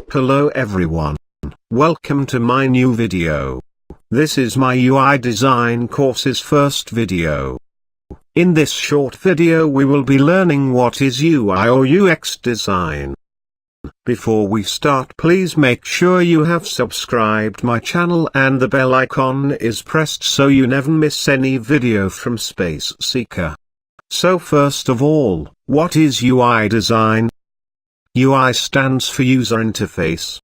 Hello everyone. Welcome to my new video. This is my UI design course's first video. In this short video we will be learning what is UI or UX design. Before we start, please make sure you have subscribed my channel and the bell icon is pressed so you never miss any video from Space Seeker. So first of all, what is UI design? UI stands for User Interface.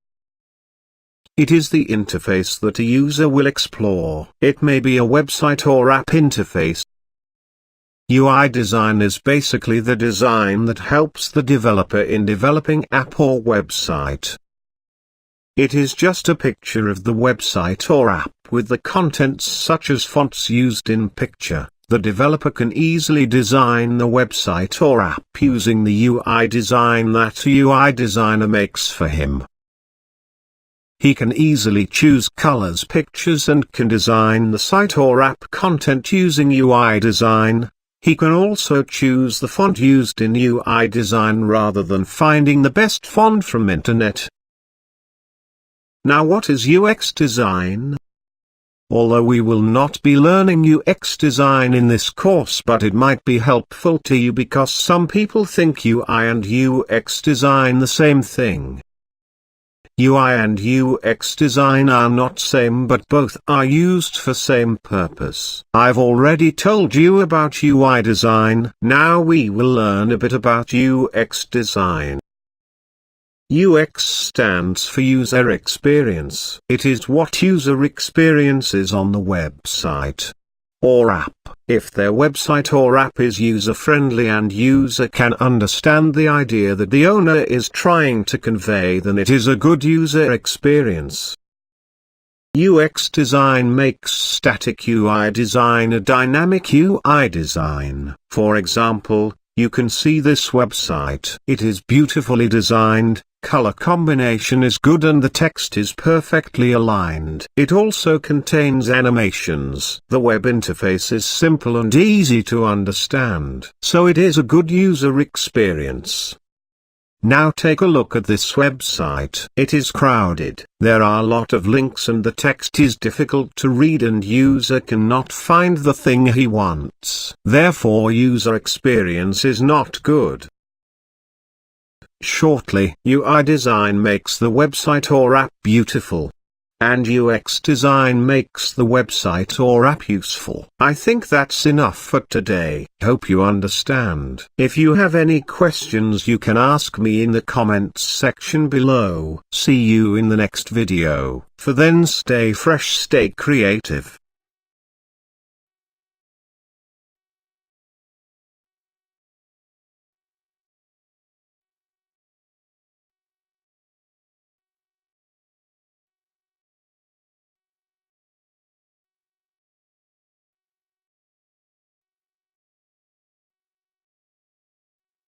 It is the interface that a user will explore. It may be a website or app interface. UI design is basically the design that helps the developer in developing app or website. It is just a picture of the website or app with the contents such as fonts used in picture. The developer can easily design the website or app using the UI design that a UI designer makes for him. He can easily choose colors, pictures and can design the site or app content using UI design. He can also choose the font used in UI design rather than finding the best font from internet. Now what is UX design? Although we will not be learning UX design in this course, but it might be helpful to you because some people think UI and UX design the same thing. UI and UX design are not same, but both are used for same purpose. I've already told you about UI design, now we will learn a bit about UX design. UX stands for user experience. It is what user experiences on the website or app. If their website or app is user-friendly and user can understand the idea that the owner is trying to convey, then it is a good user experience. UX design makes static UI design a dynamic UI design. For example, you can see this website. It is beautifully designed, color combination is good and the text is perfectly aligned. It also contains animations. The web interface is simple and easy to understand, so it is a good user experience. Now take a look at this website. It is crowded. There are a lot of links and the text is difficult to read and user cannot find the thing he wants. Therefore user experience is not good. Shortly, UI design makes the website or app beautiful, and UX design makes the website or app useful. I think that's enough for today. Hope you understand. If you have any questions you can ask me in the comments section below. See you in the next video. For then, stay fresh, stay creative.